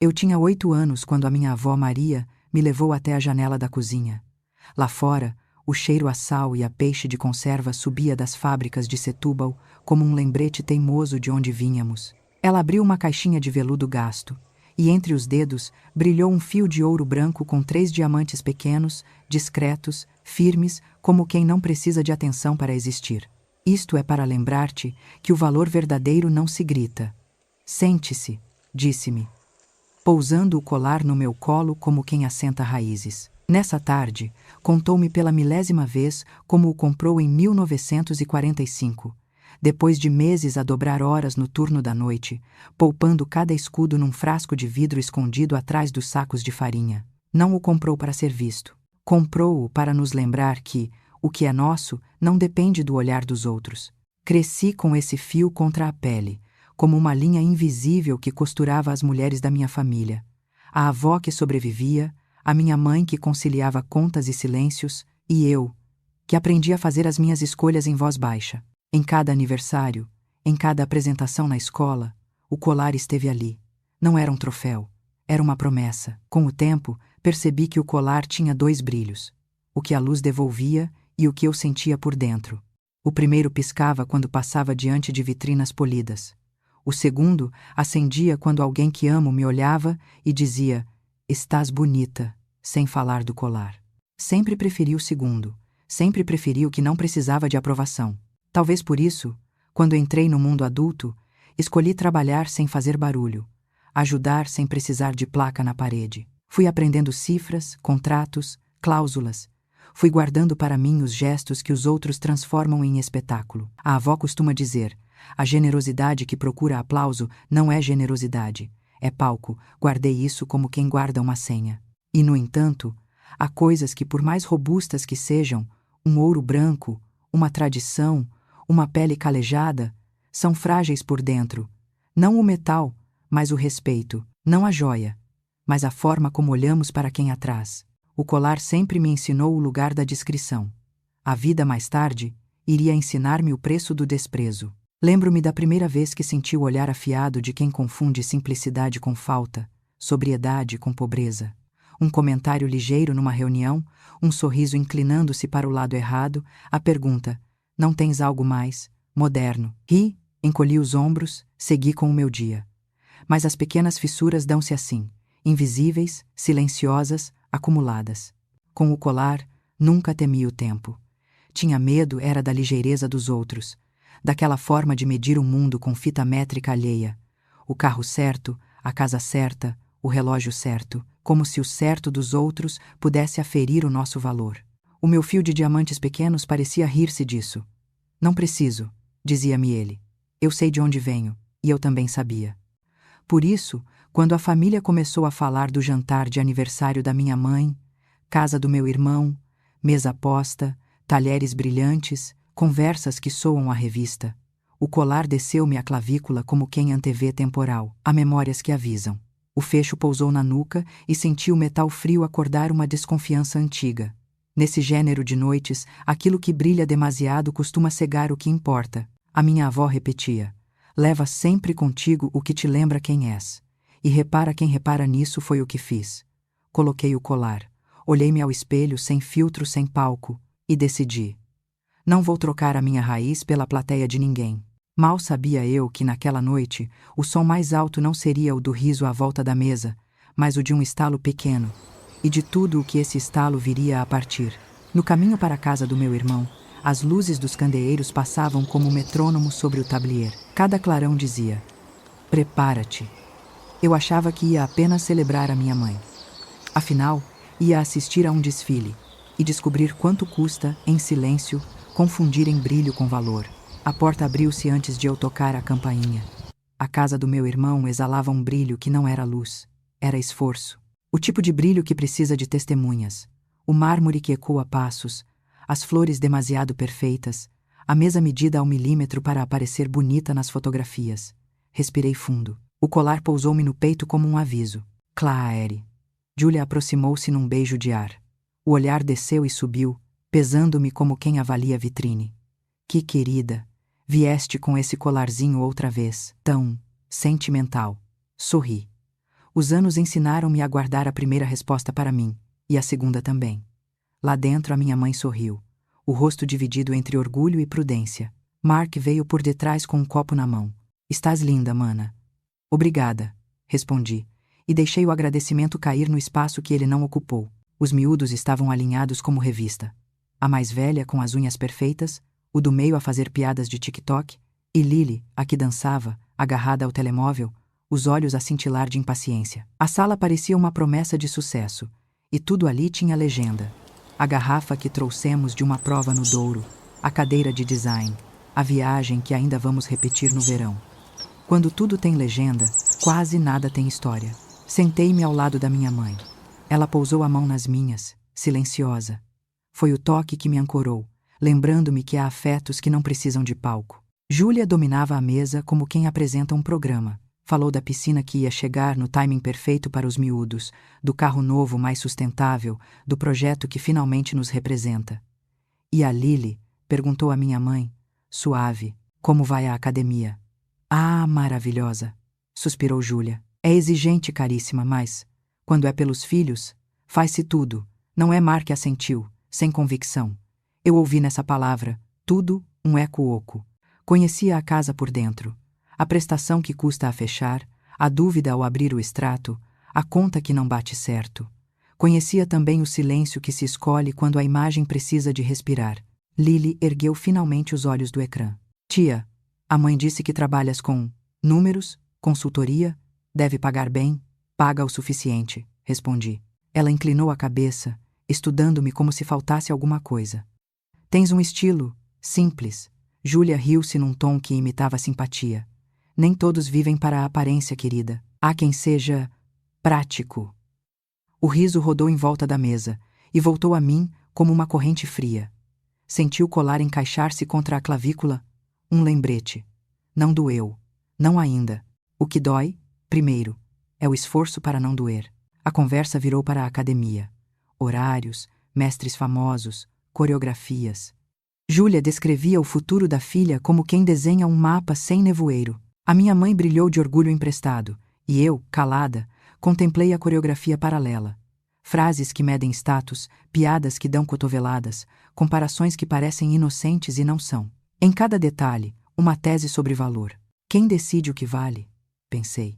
Eu tinha 8 anos quando a minha avó Maria me levou até a janela da cozinha. Lá fora, o cheiro a sal e a peixe de conserva subia das fábricas de Setúbal como um lembrete teimoso de onde vínhamos. Ela abriu uma caixinha de veludo gasto, e entre os dedos brilhou um fio de ouro branco com 3 diamantes pequenos, discretos, firmes, como quem não precisa de atenção para existir. Isto é para lembrar-te que o valor verdadeiro não se grita. Sente-se, disse-me, pousando o colar no meu colo como quem assenta raízes. Nessa tarde, contou-me pela milésima vez como o comprou em 1945, depois de meses a dobrar horas no turno da noite, poupando cada escudo num frasco de vidro escondido atrás dos sacos de farinha. Não o comprou para ser visto. Comprou-o para nos lembrar que o que é nosso não depende do olhar dos outros. Cresci com esse fio contra a pele, como uma linha invisível que costurava as mulheres da minha família. A avó que sobrevivia, a minha mãe que conciliava contas e silêncios, e eu, que aprendi a fazer as minhas escolhas em voz baixa. Em cada aniversário, em cada apresentação na escola, o colar esteve ali. Não era um troféu, era uma promessa. Com o tempo, percebi que o colar tinha 2 brilhos: o que a luz devolvia e o que eu sentia por dentro. O primeiro piscava quando passava diante de vitrinas polidas. O segundo acendia quando alguém que amo me olhava e dizia: "Estás bonita", sem falar do colar. Sempre preferi o segundo, sempre preferi o que não precisava de aprovação. Talvez por isso, quando entrei no mundo adulto, escolhi trabalhar sem fazer barulho, ajudar sem precisar de placa na parede. Fui aprendendo cifras, contratos, cláusulas. Fui guardando para mim os gestos que os outros transformam em espetáculo. A avó costuma dizer: a generosidade que procura aplauso não é generosidade, é palco. Guardei isso como quem guarda uma senha. E, no entanto, há coisas que, por mais robustas que sejam, um ouro branco, uma tradição, uma pele calejada, são frágeis por dentro. Não o metal, mas o respeito. Não a joia, mas a forma como olhamos para quem atrás. O colar sempre me ensinou o lugar da discrição. A vida, mais tarde, iria ensinar-me o preço do desprezo. Lembro-me da primeira vez que senti o olhar afiado de quem confunde simplicidade com falta, sobriedade com pobreza. Um comentário ligeiro numa reunião, um sorriso inclinando-se para o lado errado, a pergunta: "Não tens algo mais moderno?" Ri, encolhi os ombros, segui com o meu dia. Mas as pequenas fissuras dão-se assim, invisíveis, silenciosas, acumuladas. Com o colar, nunca temi o tempo. Tinha medo era da ligeireza dos outros, daquela forma de medir o mundo com fita métrica alheia. O carro certo, a casa certa, o relógio certo, como se o certo dos outros pudesse aferir o nosso valor. O meu fio de diamantes pequenos parecia rir-se disso. "Não preciso", dizia-me ele. "Eu sei de onde venho", e eu também sabia. Por isso, quando a família começou a falar do jantar de aniversário da minha mãe, casa do meu irmão, mesa posta, talheres brilhantes, conversas que soam à revista, o colar desceu-me a clavícula como quem antevê temporal. Há memórias que avisam. O fecho pousou na nuca e senti o metal frio acordar uma desconfiança antiga. Nesse gênero de noites, aquilo que brilha demasiado costuma cegar o que importa. A minha avó repetia: "Leva sempre contigo o que te lembra quem és." E repara quem repara nisso foi o que fiz. Coloquei o colar, olhei-me ao espelho sem filtro, sem palco, e decidi: não vou trocar a minha raiz pela plateia de ninguém. Mal sabia eu que naquela noite o som mais alto não seria o do riso à volta da mesa, mas o de um estalo pequeno, e de tudo o que esse estalo viria a partir. No caminho para a casa do meu irmão, as luzes dos candeeiros passavam como metrônomo sobre o tablier. Cada clarão dizia: "Prepara-te." Eu achava que ia apenas celebrar a minha mãe. Afinal, ia assistir a um desfile e descobrir quanto custa, em silêncio, confundir em brilho com valor. A porta abriu-se antes de eu tocar a campainha. A casa do meu irmão exalava um brilho que não era luz, era esforço. O tipo de brilho que precisa de testemunhas. O mármore que ecoa passos, as flores demasiado perfeitas, a mesa medida ao milímetro para aparecer bonita nas fotografias. Respirei fundo. O colar pousou-me no peito como um aviso. Claire. Julia aproximou-se num beijo de ar. O olhar desceu e subiu, pesando-me como quem avalia a vitrine. Que querida, vieste com esse colarzinho outra vez, tão sentimental. Sorri. Os anos ensinaram-me a guardar a primeira resposta para mim, e a segunda também. Lá dentro a minha mãe sorriu, o rosto dividido entre orgulho e prudência. Mark veio por detrás com um copo na mão. Estás linda, mana. Obrigada, respondi, e deixei o agradecimento cair no espaço que ele não ocupou. Os miúdos estavam alinhados como revista. A mais velha com as unhas perfeitas, o do meio a fazer piadas de TikTok, e Lily, a que dançava, agarrada ao telemóvel, os olhos a cintilar de impaciência. A sala parecia uma promessa de sucesso, e tudo ali tinha legenda. A garrafa que trouxemos de uma prova no Douro, a cadeira de design, a viagem que ainda vamos repetir no verão. Quando tudo tem legenda, quase nada tem história. Sentei-me ao lado da minha mãe. Ela pousou a mão nas minhas, silenciosa. Foi o toque que me ancorou, lembrando-me que há afetos que não precisam de palco. Júlia dominava a mesa como quem apresenta um programa. Falou da piscina que ia chegar no timing perfeito para os miúdos, do carro novo mais sustentável, do projeto que finalmente nos representa. E a Lily? Perguntou a minha mãe, suave. Como vai a academia? Ah, maravilhosa, suspirou Júlia. É exigente, caríssima, mas, quando é pelos filhos, faz-se tudo. Não é Mark assentiu, sem convicção. Eu ouvi nessa palavra, tudo, um eco oco. Conhecia a casa por dentro. A prestação que custa a fechar, a dúvida ao abrir o extrato, a conta que não bate certo. Conhecia também o silêncio que se escolhe quando a imagem precisa de respirar. Lily ergueu finalmente os olhos do ecrã. Tia, a mãe disse que trabalhas com números, consultoria, deve pagar bem, paga o suficiente, respondi. Ela inclinou a cabeça, estudando-me como se faltasse alguma coisa. Tens um estilo simples. Júlia riu-se num tom que imitava simpatia. Nem todos vivem para a aparência, querida. Há quem seja prático. O riso rodou em volta da mesa e voltou a mim como uma corrente fria. Senti o colar encaixar-se contra a clavícula. Um lembrete. Não doeu. Não ainda. O que dói, primeiro, é o esforço para não doer. A conversa virou para a academia. Horários, mestres famosos, coreografias. Júlia descrevia o futuro da filha como quem desenha um mapa sem nevoeiro. A minha mãe brilhou de orgulho emprestado, e eu, calada, contemplei a coreografia paralela. Frases que medem status, piadas que dão cotoveladas, comparações que parecem inocentes e não são. Em cada detalhe, uma tese sobre valor. Quem decide o que vale? Pensei.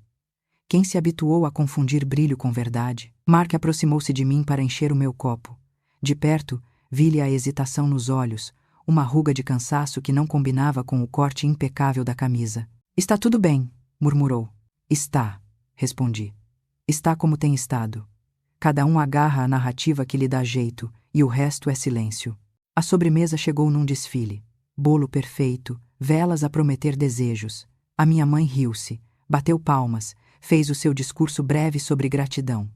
Quem se habituou a confundir brilho com verdade? Mark aproximou-se de mim para encher o meu copo. De perto, vi-lhe a hesitação nos olhos, uma ruga de cansaço que não combinava com o corte impecável da camisa. Está tudo bem, murmurou. Está, respondi. Está como tem estado. Cada um agarra a narrativa que lhe dá jeito, e o resto é silêncio. A sobremesa chegou num desfile. Bolo perfeito, velas a prometer desejos. A minha mãe riu-se, bateu palmas, fez o seu discurso breve sobre gratidão.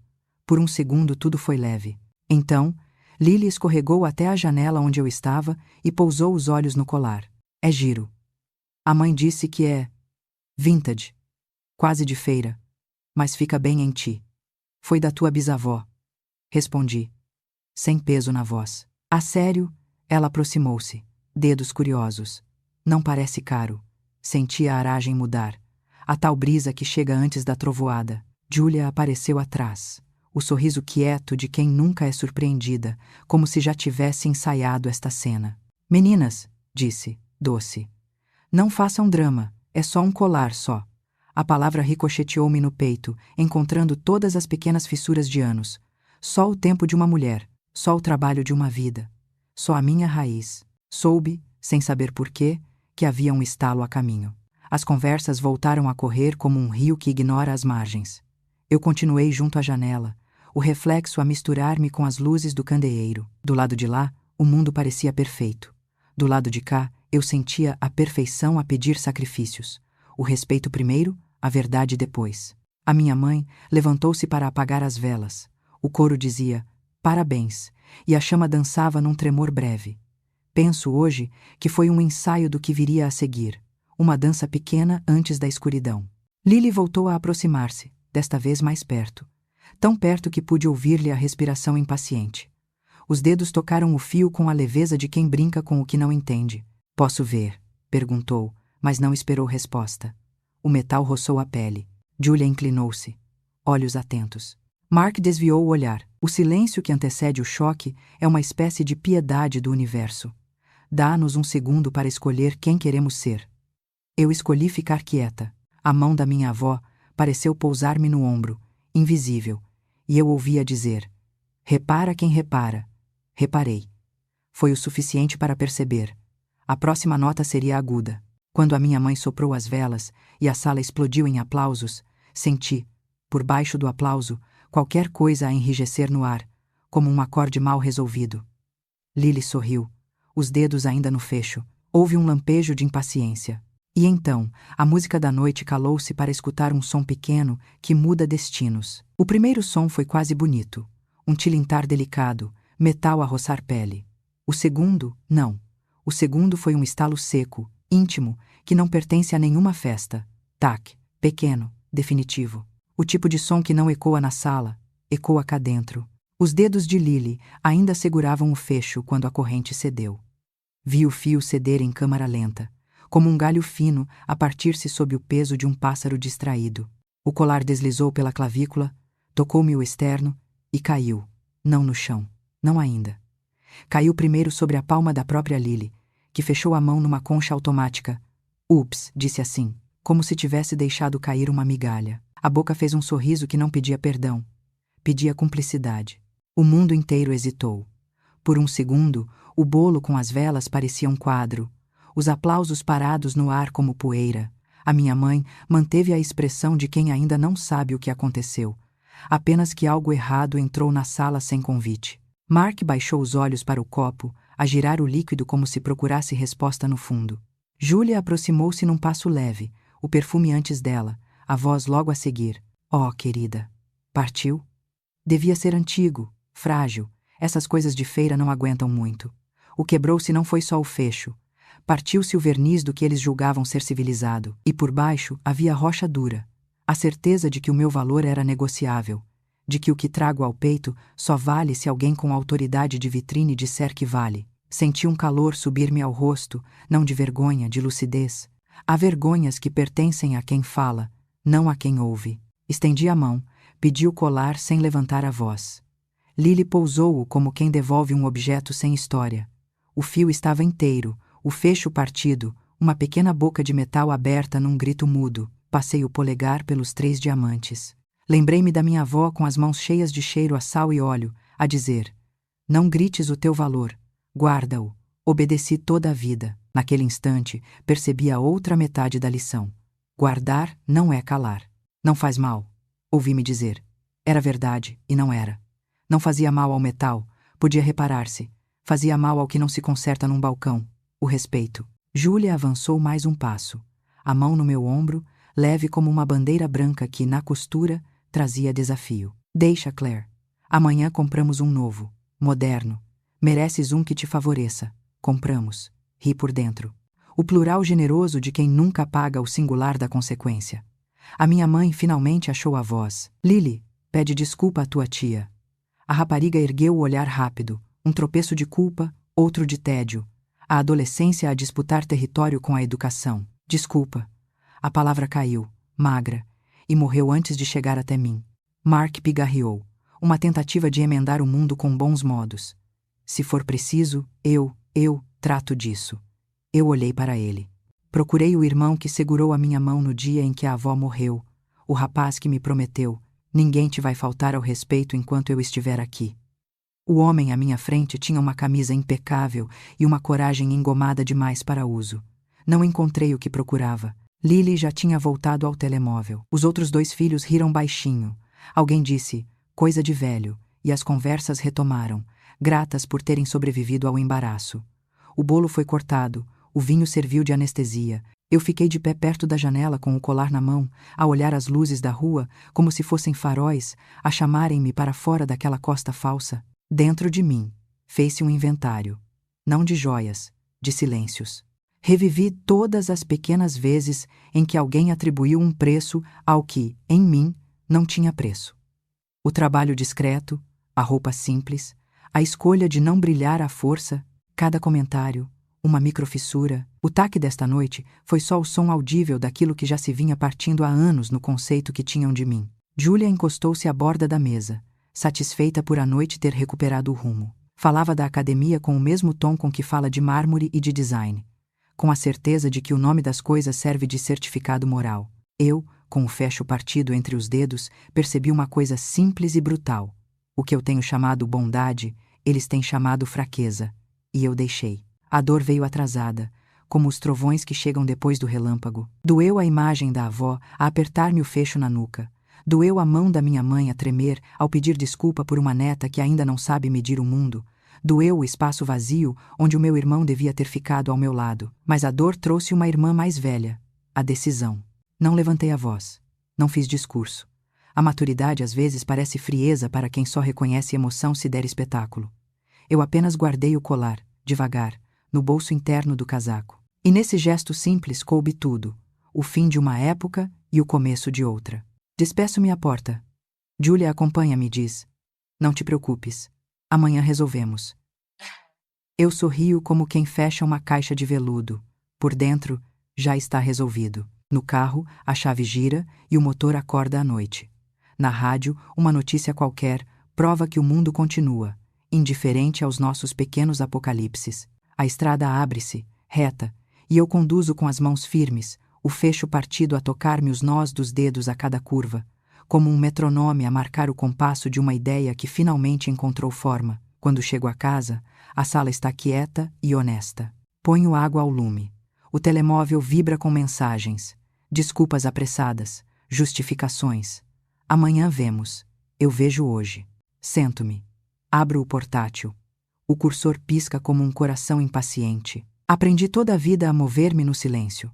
Por um segundo tudo foi leve. Então, Lily escorregou até a janela onde eu estava e pousou os olhos no colar. É giro. A mãe disse que é vintage, quase de feira, mas fica bem em ti. Foi da tua bisavó. Respondi, sem peso na voz. A sério? Ela aproximou-se, dedos curiosos. Não parece caro. Senti a aragem mudar. A tal brisa que chega antes da trovoada. Júlia apareceu atrás. O sorriso quieto de quem nunca é surpreendida, como se já tivesse ensaiado esta cena. Meninas, disse, doce. Não façam drama, é só um colar só. A palavra ricocheteou-me no peito, encontrando todas as pequenas fissuras de anos. Só o tempo de uma mulher, só o trabalho de uma vida. Só a minha raiz. Soube, sem saber porquê, que havia um estalo a caminho. As conversas voltaram a correr como um rio que ignora as margens. Eu continuei junto à janela, o reflexo a misturar-me com as luzes do candeeiro. Do lado de lá, o mundo parecia perfeito. Do lado de cá, eu sentia a perfeição a pedir sacrifícios. O respeito primeiro, a verdade depois. A minha mãe levantou-se para apagar as velas. O coro dizia, parabéns, e a chama dançava num tremor breve. Penso hoje que foi um ensaio do que viria a seguir, uma dança pequena antes da escuridão. Lily voltou a aproximar-se, desta vez mais perto. Tão perto que pude ouvir-lhe a respiração impaciente. Os dedos tocaram o fio com a leveza de quem brinca com o que não entende. Posso ver? Perguntou, mas não esperou resposta. O metal roçou a pele. Júlia inclinou-se. olhos atentos. Mark desviou o olhar. O silêncio que antecede o choque é uma espécie de piedade do universo. Dá-nos um segundo para escolher quem queremos ser. Eu escolhi ficar quieta. A mão da minha avó pareceu pousar-me no ombro, invisível, e eu ouvia dizer: repara quem repara. Reparei. Foi o suficiente para perceber. A próxima nota seria aguda. Quando a minha mãe soprou as velas e a sala explodiu em aplausos, senti, por baixo do aplauso, qualquer coisa a enrijecer no ar, como um acorde mal resolvido. Lily sorriu, os dedos ainda no fecho. Houve um lampejo de impaciência. E então, a música da noite calou-se para escutar um som pequeno que muda destinos. O primeiro som foi quase bonito. Um tilintar delicado, metal a roçar pele. O segundo, não. O segundo foi um estalo seco, íntimo, que não pertence a nenhuma festa. Tac, pequeno, definitivo. O tipo de som que não ecoa na sala, ecoa cá dentro. Os dedos de Lily ainda seguravam o fecho quando a corrente cedeu. Vi o fio ceder em câmara lenta, como um galho fino a partir-se sob o peso de um pássaro distraído. O colar deslizou pela clavícula, tocou-me o externo e caiu. Não no chão, não ainda. Caiu primeiro sobre a palma da própria Lily, que fechou a mão numa concha automática. Ups, disse assim, como se tivesse deixado cair uma migalha. A boca fez um sorriso que não pedia perdão. Pedia cumplicidade. O mundo inteiro hesitou. Por um segundo, o bolo com as velas parecia um quadro. Os aplausos parados no ar como poeira. A minha mãe manteve a expressão de quem ainda não sabe o que aconteceu. Apenas que algo errado entrou na sala sem convite. Mark baixou os olhos para o copo, a girar o líquido como se procurasse resposta no fundo. Julia aproximou-se num passo leve, o perfume antes dela, a voz logo a seguir. Oh, querida. Partiu? Devia ser antigo, frágil. Essas coisas de feira não aguentam muito. O quebrou-se não foi só o fecho. Partiu-se o verniz do que eles julgavam ser civilizado, e por baixo havia rocha dura. A certeza de que o meu valor era negociável, de que o que trago ao peito só vale se alguém com autoridade de vitrine disser que vale. Senti um calor subir-me ao rosto, não de vergonha, de lucidez. Há vergonhas que pertencem a quem fala, não a quem ouve. Estendi a mão, pedi o colar sem levantar a voz. Lily pousou-o como quem devolve um objeto sem história. O fio estava inteiro, o fecho partido, uma pequena boca de metal aberta num grito mudo. Passei o polegar pelos 3 diamantes. Lembrei-me da minha avó com as mãos cheias de cheiro a sal e óleo, a dizer: não grites o teu valor, guarda-o. Obedeci toda a vida. Naquele instante, percebi a outra metade da lição. Guardar não é calar. Não faz mal. Ouvi-me dizer. Era verdade, e não era. Não fazia mal ao metal, podia reparar-se. Fazia mal ao que não se conserta num balcão. O respeito. Julia avançou mais um passo. A mão no meu ombro, leve como uma bandeira branca que, na costura, trazia desafio. Deixa, Claire. Amanhã compramos um novo, moderno. Mereces um que te favoreça. Compramos. Ri por dentro. O plural generoso de quem nunca paga o singular da consequência. A minha mãe finalmente achou a voz. Lily, pede desculpa à tua tia. A rapariga ergueu o olhar rápido, um tropeço de culpa, outro de tédio. A adolescência a disputar território com a educação. Desculpa. A palavra caiu, magra, e morreu antes de chegar até mim. Mark pigarreou. Uma tentativa de emendar o mundo com bons modos. Se for preciso, eu trato disso. Eu olhei para ele. Procurei o irmão que segurou a minha mão no dia em que a avó morreu. O rapaz que me prometeu: ninguém te vai faltar ao respeito enquanto eu estiver aqui. O homem à minha frente tinha uma camisa impecável e uma coragem engomada demais para uso. Não encontrei o que procurava. Lily já tinha voltado ao telemóvel. Os outros 2 filhos riram baixinho. Alguém disse, coisa de velho, e as conversas retomaram, gratas por terem sobrevivido ao embaraço. O bolo foi cortado, o vinho serviu de anestesia. Eu fiquei de pé perto da janela com o colar na mão, a olhar as luzes da rua, como se fossem faróis, a chamarem-me para fora daquela costa falsa. Dentro de mim, fez-se um inventário. Não de joias, de silêncios. Revivi todas as pequenas vezes em que alguém atribuiu um preço ao que, em mim, não tinha preço. O trabalho discreto, a roupa simples, a escolha de não brilhar à força, cada comentário, uma microfissura. O taque desta noite foi só o som audível daquilo que já se vinha partindo há anos no conceito que tinham de mim. Julia encostou-se à borda da mesa, satisfeita por a noite ter recuperado o rumo. Falava da academia com o mesmo tom com que fala de mármore e de design, com a certeza de que o nome das coisas serve de certificado moral. Eu, com o fecho partido entre os dedos, percebi uma coisa simples e brutal. O que eu tenho chamado bondade, eles têm chamado fraqueza. E eu deixei. A dor veio atrasada, como os trovões que chegam depois do relâmpago. Doeu a imagem da avó a apertar-me o fecho na nuca. Doeu a mão da minha mãe a tremer ao pedir desculpa por uma neta que ainda não sabe medir o mundo. Doeu o espaço vazio onde o meu irmão devia ter ficado ao meu lado. Mas a dor trouxe uma irmã mais velha. A decisão. Não levantei a voz. Não fiz discurso. A maturidade às vezes parece frieza para quem só reconhece emoção se der espetáculo. Eu apenas guardei o colar, devagar, no bolso interno do casaco. E nesse gesto simples coube tudo. O fim de uma época e o começo de outra. Despeço-me à porta. Julia acompanha-me e diz: Não te preocupes. Amanhã resolvemos. Eu sorrio como quem fecha uma caixa de veludo. Por dentro, já está resolvido. No carro, a chave gira e o motor acorda à noite. Na rádio, uma notícia qualquer prova que o mundo continua, indiferente aos nossos pequenos apocalipses. A estrada abre-se, reta, e eu conduzo com as mãos firmes, o fecho partido a tocar-me os nós dos dedos a cada curva, como um metronome a marcar o compasso de uma ideia que finalmente encontrou forma. Quando chego a casa, a sala está quieta e honesta. Ponho água ao lume. O telemóvel vibra com mensagens, desculpas apressadas, justificações. Amanhã vemos. Eu vejo hoje. Sento-me. Abro o portátil. O cursor pisca como um coração impaciente. Aprendi toda a vida a mover-me no silêncio.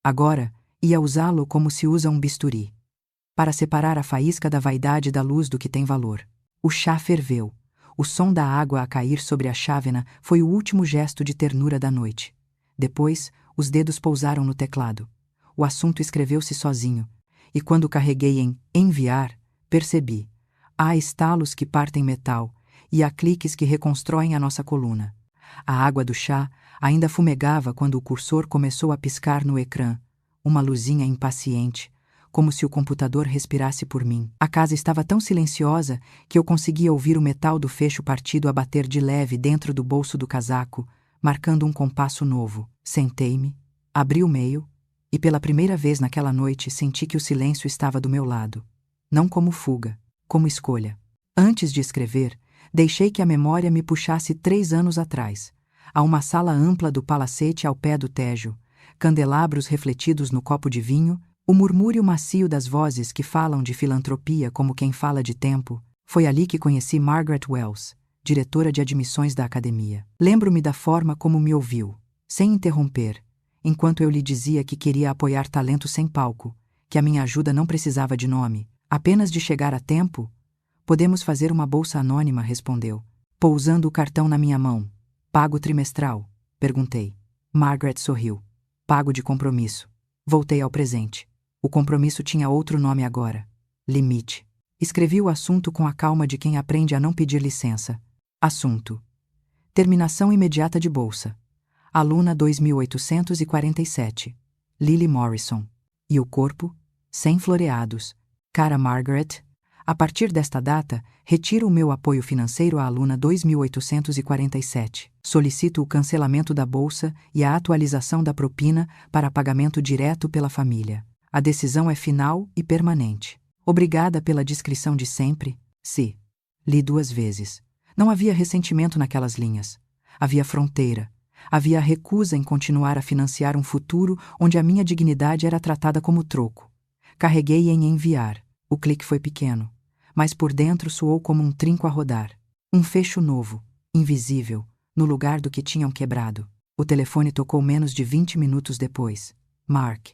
Agora, ia usá-lo como se usa um bisturi, para separar a faísca da vaidade da luz do que tem valor. O chá ferveu. O som da água a cair sobre a chávena foi o último gesto de ternura da noite. Depois, os dedos pousaram no teclado. O assunto escreveu-se sozinho. E quando carreguei em enviar, percebi. Há estalos que partem metal, e há cliques que reconstroem a nossa coluna. A água do chá ainda fumegava quando o cursor começou a piscar no ecrã, uma luzinha impaciente, como se o computador respirasse por mim. A casa estava tão silenciosa que eu conseguia ouvir o metal do fecho partido a bater de leve dentro do bolso do casaco, marcando um compasso novo. Sentei-me, abri o e-mail, e pela primeira vez naquela noite senti que o silêncio estava do meu lado. Não como fuga, como escolha. Antes de escrever, deixei que a memória me puxasse 3 anos atrás, a uma sala ampla do palacete ao pé do Tejo, candelabros refletidos no copo de vinho, o murmúrio macio das vozes que falam de filantropia como quem fala de tempo. Foi ali que conheci Margaret Wells, diretora de admissões da academia. Lembro-me da forma como me ouviu, sem interromper, enquanto eu lhe dizia que queria apoiar talento sem palco, que a minha ajuda não precisava de nome, apenas de chegar a tempo. Podemos fazer uma bolsa anônima, respondeu, pousando o cartão na minha mão. Pago trimestral? Perguntei. Margaret sorriu. Pago de compromisso. Voltei ao presente. O compromisso tinha outro nome agora. Limite. Escrevi o assunto com a calma de quem aprende a não pedir licença. Assunto: terminação imediata de bolsa. Aluna 2847. Lily Morrison. E o corpo? Sem floreados. Cara Margaret, a partir desta data, retiro o meu apoio financeiro à aluna 2847. Solicito o cancelamento da bolsa e a atualização da propina para pagamento direto pela família. A decisão é final e permanente. Obrigada pela discrição de sempre. Se. Li 2 vezes. Não havia ressentimento naquelas linhas. Havia fronteira. Havia a recusa em continuar a financiar um futuro onde a minha dignidade era tratada como troco. Carreguei em enviar. O clique foi pequeno, mas por dentro soou como um trinco a rodar. Um fecho novo, invisível, no lugar do que tinham quebrado. O telefone tocou menos de 20 minutos depois. Mark.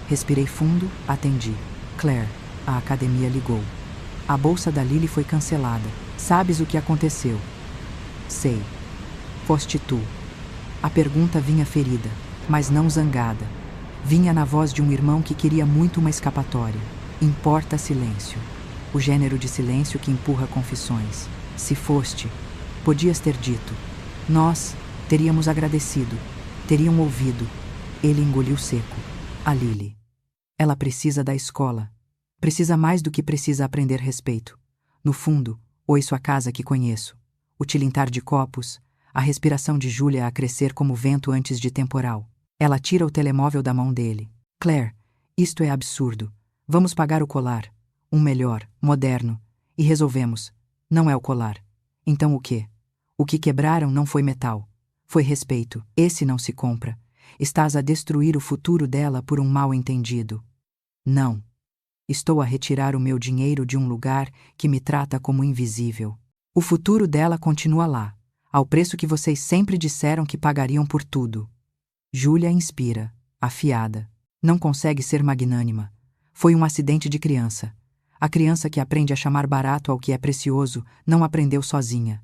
Respirei fundo, atendi. Claire, a academia ligou. A bolsa da Lily foi cancelada. Sabes o que aconteceu? Sei. Foste tu. A pergunta vinha ferida, mas não zangada. Vinha na voz de um irmão que queria muito uma escapatória. Importa silêncio. O gênero de silêncio que empurra confissões. Se foste, podias ter dito. Nós teríamos agradecido. Teriam ouvido. Ele engoliu seco. A Lily. Ela precisa da escola. Precisa mais do que precisa aprender respeito. No fundo, ouço a casa que conheço. O tilintar de copos, a respiração de Júlia a crescer como vento antes de temporal. Ela tira o telemóvel da mão dele. Claire, isto é absurdo. Vamos pagar o colar. Um melhor, moderno. E resolvemos. Não é o colar. Então o quê? O que quebraram não foi metal. Foi respeito. Esse não se compra. Estás a destruir o futuro dela por um mal-entendido. Não. Estou a retirar o meu dinheiro de um lugar que me trata como invisível. O futuro dela continua lá, ao preço que vocês sempre disseram que pagariam por tudo. Júlia inspira, afiada. Não consegue ser magnânima. Foi um acidente de criança. A criança que aprende a chamar barato ao que é precioso não aprendeu sozinha.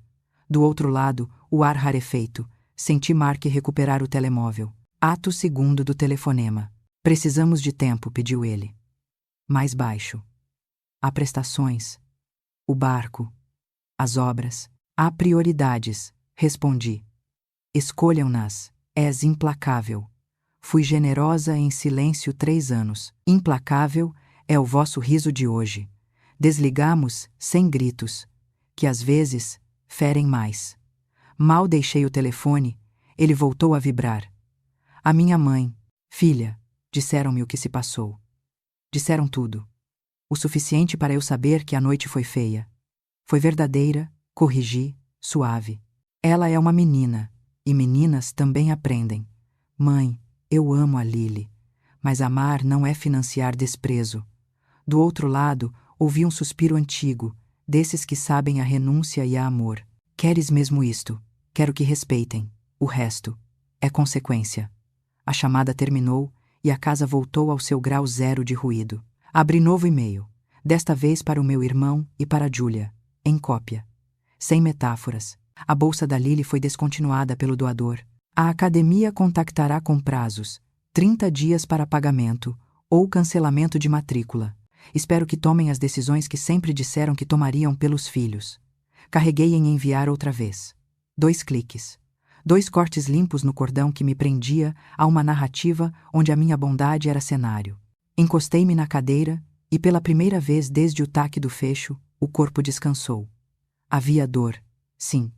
Do outro lado, o ar rarefeito. Senti Mark recuperar o telemóvel. Ato segundo do telefonema. Precisamos de tempo, pediu ele. Mais baixo. Há prestações. O barco. As obras. Há prioridades, respondi. Escolham-nas. És implacável. Fui generosa em silêncio 3 anos. Implacável é o vosso riso de hoje. Desligamos, sem gritos, que às vezes ferem mais. Mal deixei o telefone, ele voltou a vibrar. A minha mãe, filha, disseram-me o que se passou. Disseram tudo. O suficiente para eu saber que a noite foi feia. Foi verdadeira, corrigi, suave. Ela é uma menina, e meninas também aprendem. Mãe, eu amo a Lily, mas amar não é financiar desprezo. Do outro lado, ouvi um suspiro antigo, desses que sabem a renúncia e a amor. Queres mesmo isto? Quero que respeitem. O resto é consequência. A chamada terminou e a casa voltou ao seu grau zero de ruído. Abri novo e-mail, desta vez para o meu irmão e para Júlia, em cópia. Sem metáforas. A bolsa da Lily foi descontinuada pelo doador. A academia contactará com prazos, 30 dias para pagamento ou cancelamento de matrícula. Espero que tomem as decisões que sempre disseram que tomariam pelos filhos. Carreguei em enviar outra vez. 2 cliques. 2 cortes limpos no cordão que me prendia a uma narrativa onde a minha bondade era cenário. Encostei-me na cadeira e, pela primeira vez desde o taque do fecho, o corpo descansou. Havia dor, sim.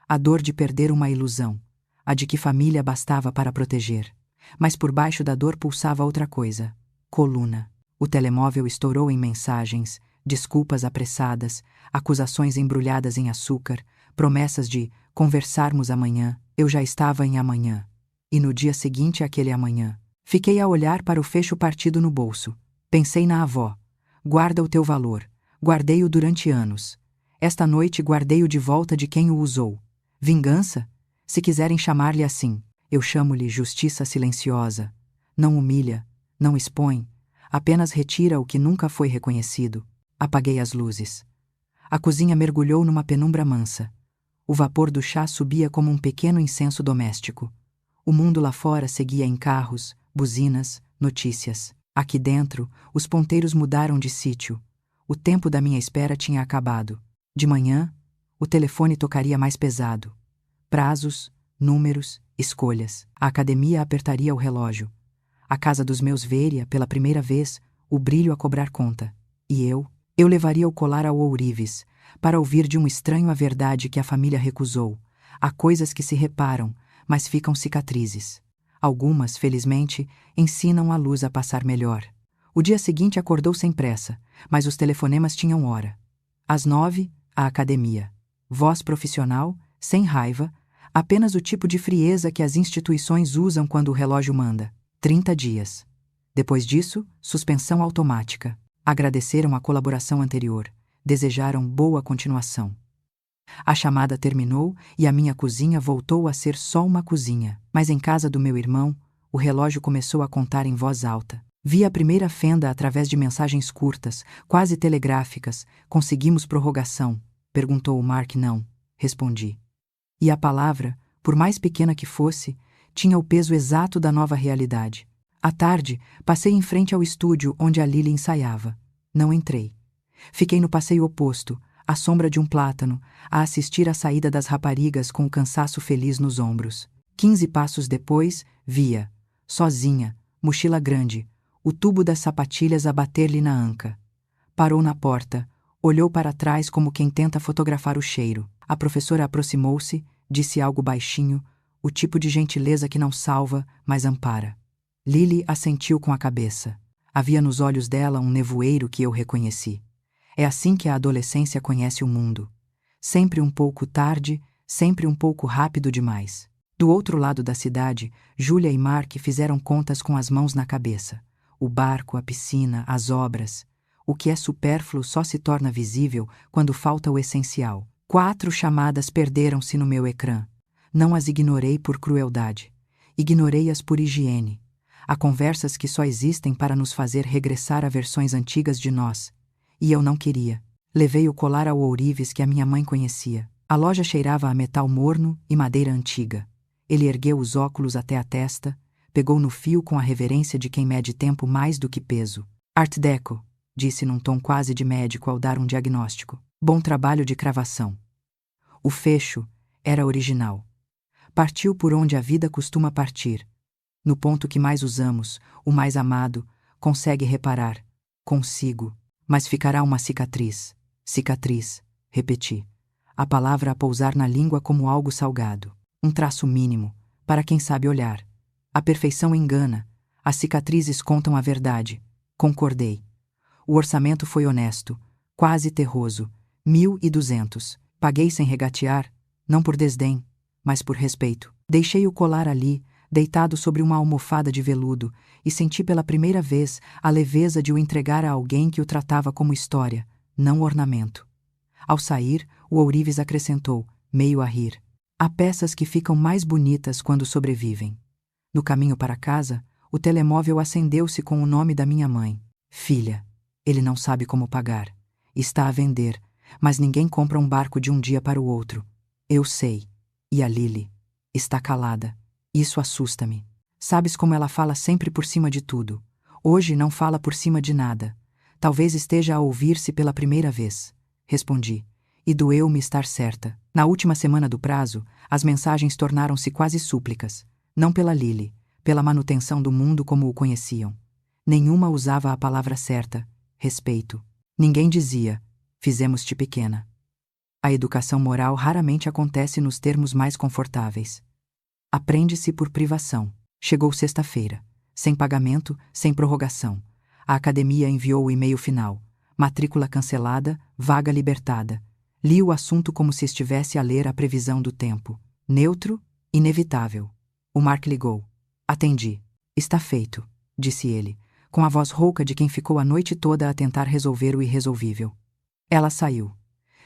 A dor de perder uma ilusão, a de que família bastava para proteger. Mas por baixo da dor pulsava outra coisa. Coluna. O telemóvel estourou em mensagens, desculpas apressadas, acusações embrulhadas em açúcar, promessas de conversarmos amanhã. Eu já estava em amanhã. E no dia seguinte aquele amanhã. Fiquei a olhar para o fecho partido no bolso. Pensei na avó. Guarda o teu valor. Guardei-o durante anos. Esta noite guardei-o de volta de quem o usou. Vingança? Se quiserem chamar-lhe assim. Eu chamo-lhe justiça silenciosa. Não humilha, não expõe, apenas retira o que nunca foi reconhecido. Apaguei as luzes. A cozinha mergulhou numa penumbra mansa. O vapor do chá subia como um pequeno incenso doméstico. O mundo lá fora seguia em carros, buzinas, notícias. Aqui dentro, os ponteiros mudaram de sítio. O tempo da minha espera tinha acabado. De manhã, o telefone tocaria mais pesado. Prazos, números, escolhas. A academia apertaria o relógio. A casa dos meus veria, pela primeira vez, o brilho a cobrar conta. E eu levaria o colar ao ourives, para ouvir de um estranho a verdade que a família recusou. Há coisas que se reparam, mas ficam cicatrizes. Algumas, felizmente, ensinam a luz a passar melhor. O dia seguinte acordou sem pressa, mas os telefonemas tinham hora. Às 9, a academia. Voz profissional, sem raiva, apenas o tipo de frieza que as instituições usam quando o relógio manda. 30 dias. Depois disso, suspensão automática. Agradeceram a colaboração anterior. Desejaram boa continuação. A chamada terminou e a minha cozinha voltou a ser só uma cozinha. Mas em casa do meu irmão, o relógio começou a contar em voz alta. Vi a primeira fenda através de mensagens curtas, quase telegráficas. Conseguimos prorrogação? Perguntou o Mark. Não, respondi. E a palavra, por mais pequena que fosse, tinha o peso exato da nova realidade. À tarde, passei em frente ao estúdio onde a Lily ensaiava. Não entrei. Fiquei no passeio oposto, à sombra de um plátano, a assistir à saída das raparigas com o cansaço feliz nos ombros. 15 passos depois, via, sozinha, mochila grande, o tubo das sapatilhas a bater-lhe na anca. Parou na porta, olhou para trás como quem tenta fotografar o cheiro. A professora aproximou-se, disse algo baixinho, o tipo de gentileza que não salva, mas ampara. Lily assentiu com a cabeça. Havia nos olhos dela um nevoeiro que eu reconheci. É assim que a adolescência conhece o mundo. Sempre um pouco tarde, sempre um pouco rápido demais. Do outro lado da cidade, Julia e Mark fizeram contas com as mãos na cabeça. O barco, a piscina, as obras. O que é supérfluo só se torna visível quando falta o essencial. 4 chamadas perderam-se no meu ecrã. Não as ignorei por crueldade. Ignorei-as por higiene. Há conversas que só existem para nos fazer regressar a versões antigas de nós. E eu não queria. Levei o colar ao ourives que a minha mãe conhecia. A loja cheirava a metal morno e madeira antiga. Ele ergueu os óculos até a testa, pegou no fio com a reverência de quem mede tempo mais do que peso. Art Deco, disse num tom quase de médico ao dar um diagnóstico. Bom trabalho de cravação. O fecho era original. Partiu por onde a vida costuma partir. No ponto que mais usamos, o mais amado, consegue reparar. Consigo. Mas ficará uma cicatriz. Cicatriz, repeti. A palavra a pousar na língua como algo salgado. Um traço mínimo, para quem sabe olhar. A perfeição engana. As cicatrizes contam a verdade. Concordei. O orçamento foi honesto, quase terroso. 1.200. Paguei sem regatear, não por desdém, mas por respeito. Deixei o colar ali, deitado sobre uma almofada de veludo, e senti pela primeira vez a leveza de o entregar a alguém que o tratava como história, não ornamento. Ao sair, o ourives acrescentou, meio a rir. Há peças que ficam mais bonitas quando sobrevivem. No caminho para casa, o telemóvel acendeu-se com o nome da minha mãe. Filha, ele não sabe como pagar. Está a vender, mas ninguém compra um barco de um dia para o outro. Eu sei. E a Lily está calada. Isso assusta-me. Sabes como ela fala sempre por cima de tudo. Hoje não fala por cima de nada. Talvez esteja a ouvir-se pela primeira vez. Respondi. E doeu-me estar certa. Na última semana do prazo, as mensagens tornaram-se quase súplicas. Não pela Lily, pela manutenção do mundo como o conheciam. Nenhuma usava a palavra certa. Respeito. Ninguém dizia, fizemos-te pequena. A educação moral raramente acontece nos termos mais confortáveis. Aprende-se por privação. Chegou sexta-feira. Sem pagamento, sem prorrogação. A academia enviou o e-mail final. Matrícula cancelada, vaga libertada. Li o assunto como se estivesse a ler a previsão do tempo. Neutro, inevitável. O Mark ligou. Atendi. Está feito, disse ele, com a voz rouca de quem ficou a noite toda a tentar resolver o irresolvível. Ela saiu.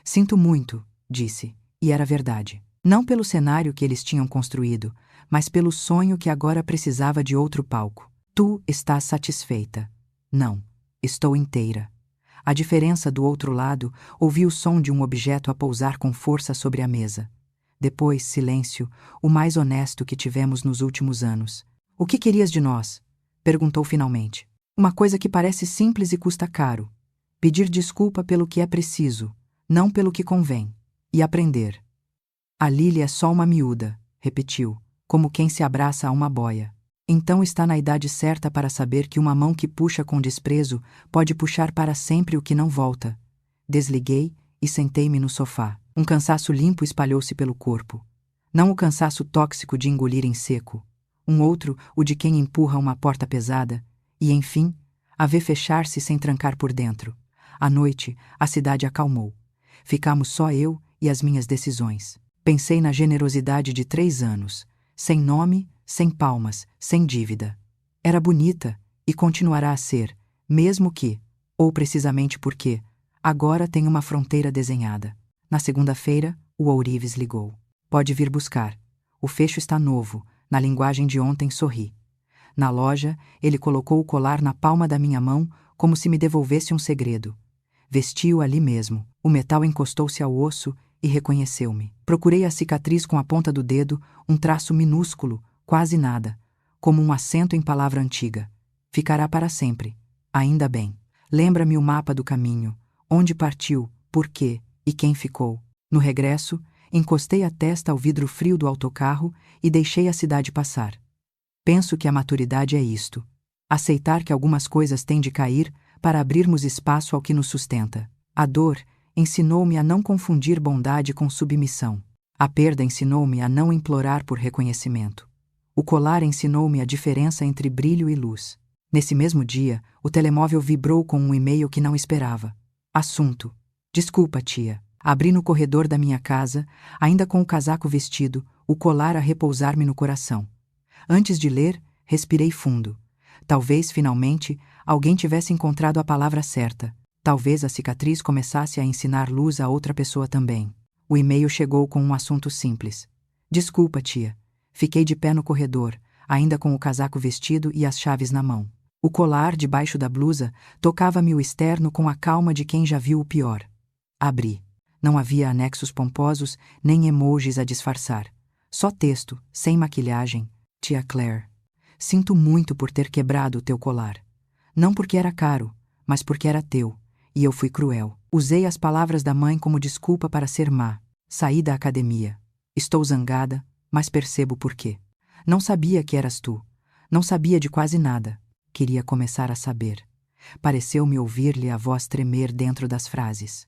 Sinto muito, disse, e era verdade. Não pelo cenário que eles tinham construído, mas pelo sonho que agora precisava de outro palco. Tu estás satisfeita. Não, estou inteira. A diferença do outro lado, ouvi o som de um objeto a pousar com força sobre a mesa. Depois, silêncio, o mais honesto que tivemos nos últimos anos. O que querias de nós? Perguntou finalmente. Uma coisa que parece simples e custa caro. Pedir desculpa pelo que é preciso, não pelo que convém. E aprender. A Lily é só uma miúda, repetiu, como quem se abraça a uma boia. Então está na idade certa para saber que uma mão que puxa com desprezo pode puxar para sempre o que não volta. Desliguei e sentei-me no sofá. Um cansaço limpo espalhou-se pelo corpo. Não o cansaço tóxico de engolir em seco. Um outro, o de quem empurra uma porta pesada. E, enfim, a vê fechar-se sem trancar por dentro. À noite, a cidade acalmou. Ficamos só eu e as minhas decisões. Pensei na generosidade de 3 anos. Sem nome, sem palmas, sem dívida. Era bonita e continuará a ser, mesmo que, ou precisamente porque, agora tem uma fronteira desenhada. Na segunda-feira, o ourives ligou. Pode vir buscar. O fecho está novo, na linguagem de ontem sorri. Na loja, ele colocou o colar na palma da minha mão como se me devolvesse um segredo. Vestiu ali mesmo. O metal encostou-se ao osso e reconheceu-me. Procurei a cicatriz com a ponta do dedo, um traço minúsculo, quase nada, como um acento em palavra antiga. Ficará para sempre. Ainda bem. Lembra-me o mapa do caminho, onde partiu, por quê e quem ficou. No regresso, encostei a testa ao vidro frio do autocarro e deixei a cidade passar. Penso que a maturidade é isto. Aceitar que algumas coisas têm de cair para abrirmos espaço ao que nos sustenta. A dor ensinou-me a não confundir bondade com submissão. A perda ensinou-me a não implorar por reconhecimento. O colar ensinou-me a diferença entre brilho e luz. Nesse mesmo dia, o telemóvel vibrou com um e-mail que não esperava. Assunto: desculpa, tia. Abri no corredor da minha casa, ainda com o casaco vestido, o colar a repousar-me no coração. Antes de ler, respirei fundo. Talvez, finalmente, alguém tivesse encontrado a palavra certa. Talvez a cicatriz começasse a ensinar luz a outra pessoa também. O e-mail chegou com um assunto simples. Desculpa, tia. Fiquei de pé no corredor, ainda com o casaco vestido e as chaves na mão. O colar, debaixo da blusa, tocava-me o externo com a calma de quem já viu o pior. Abri. Não havia anexos pomposos, nem emojis a disfarçar. Só texto, sem maquilhagem. Tia Claire. Sinto muito por ter quebrado o teu colar. Não porque era caro, mas porque era teu, e eu fui cruel. Usei as palavras da mãe como desculpa para ser má. Saí da academia. Estou zangada, mas percebo por quê. Não sabia que eras tu. Não sabia de quase nada. Queria começar a saber. Pareceu-me ouvir-lhe a voz tremer dentro das frases.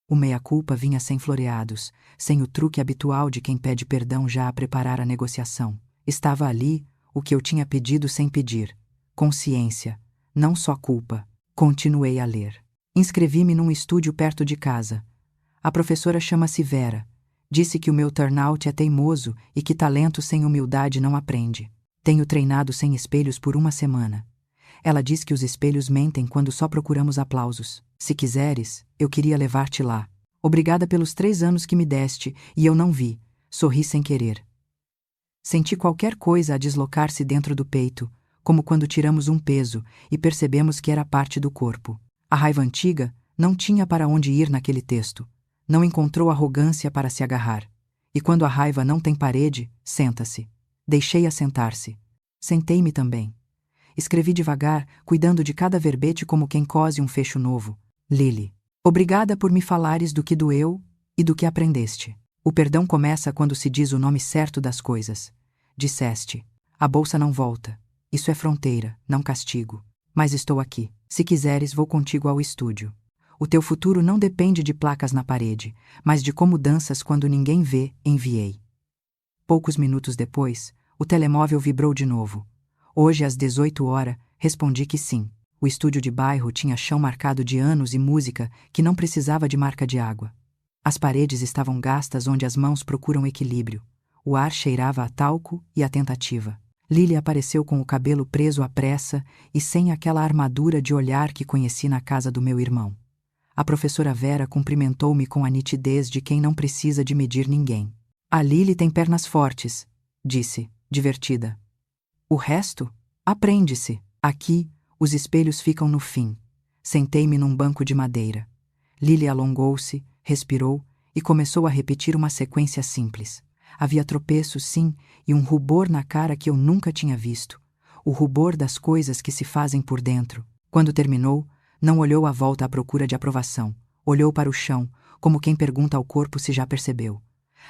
O meia-culpa vinha sem floreados, sem o truque habitual de quem pede perdão já a preparar a negociação. Estava ali o que eu tinha pedido sem pedir. Consciência, não só culpa. Continuei a ler. Inscrevi-me num estúdio perto de casa. A professora chama-se Vera. Disse que o meu turnout é teimoso e que talento sem humildade não aprende. Tenho treinado sem espelhos por uma semana. Ela diz que os espelhos mentem quando só procuramos aplausos. Se quiseres, eu queria levar-te lá. Obrigada pelos 3 anos que me deste, e eu não vi. Sorri sem querer. Senti qualquer coisa a deslocar-se dentro do peito, como quando tiramos um peso e percebemos que era parte do corpo. A raiva antiga não tinha para onde ir naquele texto. Não encontrou arrogância para se agarrar. E quando a raiva não tem parede, senta-se. Deixei-a sentar-se. Sentei-me também. Escrevi devagar, cuidando de cada verbete como quem cose um fecho novo. Lily. Obrigada por me falares do que doeu e do que aprendeste. O perdão começa quando se diz o nome certo das coisas. Disseste: a bolsa não volta. Isso é fronteira, não castigo. Mas estou aqui. Se quiseres, vou contigo ao estúdio. O teu futuro não depende de placas na parede, mas de como danças quando ninguém vê. Enviei. Poucos minutos depois, o telemóvel vibrou de novo. Hoje, às 18 horas, respondi que sim. O estúdio de bairro tinha chão marcado de anos e música que não precisava de marca de água. As paredes estavam gastas onde as mãos procuram equilíbrio. O ar cheirava a talco e a tentativa. Lily apareceu com o cabelo preso à pressa e sem aquela armadura de olhar que conheci na casa do meu irmão. A professora Vera cumprimentou-me com a nitidez de quem não precisa de medir ninguém. A Lily tem pernas fortes, disse, divertida. O resto? Aprende-se. Aqui, os espelhos ficam no fim. Sentei-me num banco de madeira. Lily alongou-se, respirou e começou a repetir uma sequência simples. Havia tropeços, sim, e um rubor na cara que eu nunca tinha visto. O rubor das coisas que se fazem por dentro. Quando terminou, não olhou à volta à procura de aprovação. Olhou para o chão, como quem pergunta ao corpo se já percebeu.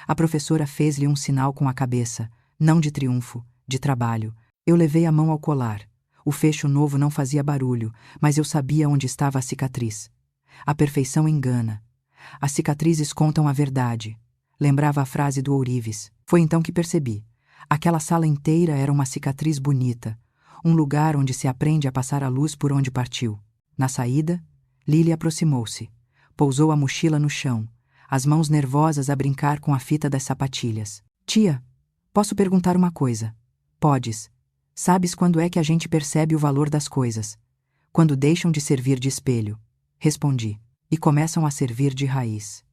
A professora fez-lhe um sinal com a cabeça, não de triunfo, de trabalho. Eu levei a mão ao colar. O fecho novo não fazia barulho, mas eu sabia onde estava a cicatriz. A perfeição engana. As cicatrizes contam a verdade. Lembrava a frase do ourives. Foi então que percebi. Aquela sala inteira era uma cicatriz bonita, um lugar onde se aprende a passar a luz por onde partiu. Na saída, Lily aproximou-se. Pousou a mochila no chão, as mãos nervosas a brincar com a fita das sapatilhas. Tia, posso perguntar uma coisa? Podes. Sabes quando é que a gente percebe o valor das coisas? Quando deixam de servir de espelho. Respondi. E começam a servir de raiz.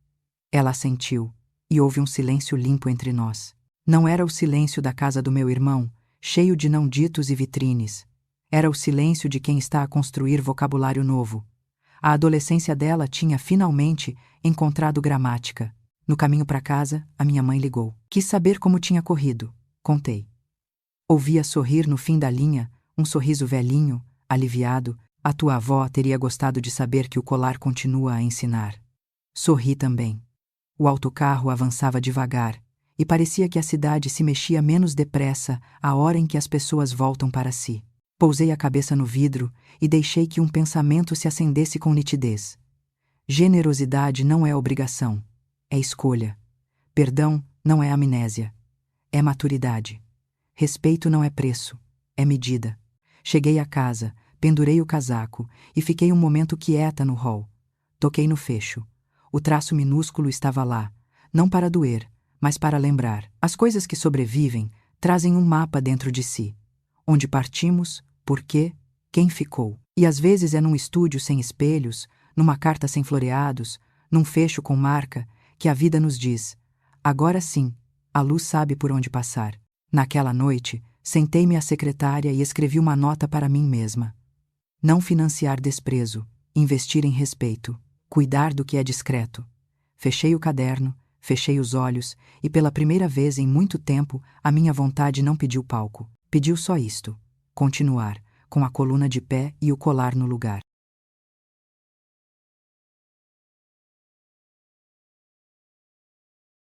Ela assentiu, e houve um silêncio limpo entre nós. Não era o silêncio da casa do meu irmão, cheio de não ditos e vitrines. Era o silêncio de quem está a construir vocabulário novo. A adolescência dela tinha, finalmente, encontrado gramática. No caminho para casa, a minha mãe ligou. Quis saber como tinha corrido. Contei. Ouvia sorrir no fim da linha, um sorriso velhinho, aliviado. A tua avó teria gostado de saber que o colar continua a ensinar. Sorri também. O autocarro avançava devagar, e parecia que a cidade se mexia menos depressa à hora em que as pessoas voltam para si. Pousei a cabeça no vidro e deixei que um pensamento se acendesse com nitidez. Generosidade não é obrigação, é escolha. Perdão não é amnésia, é maturidade. Respeito não é preço, é medida. Cheguei a casa, pendurei o casaco e fiquei um momento quieta no hall. Toquei no fecho. O traço minúsculo estava lá, não para doer, mas para lembrar. As coisas que sobrevivem trazem um mapa dentro de si. Onde partimos, por quê, quem ficou. E às vezes é num estúdio sem espelhos, numa carta sem floreados, num fecho com marca, que a vida nos diz: agora sim, a luz sabe por onde passar. Naquela noite, sentei-me à secretária e escrevi uma nota para mim mesma. Não financiar desprezo, investir em respeito, cuidar do que é discreto. Fechei o caderno, fechei os olhos e pela primeira vez em muito tempo a minha vontade não pediu palco. Pediu só isto: continuar, com a coluna de pé e o colar no lugar.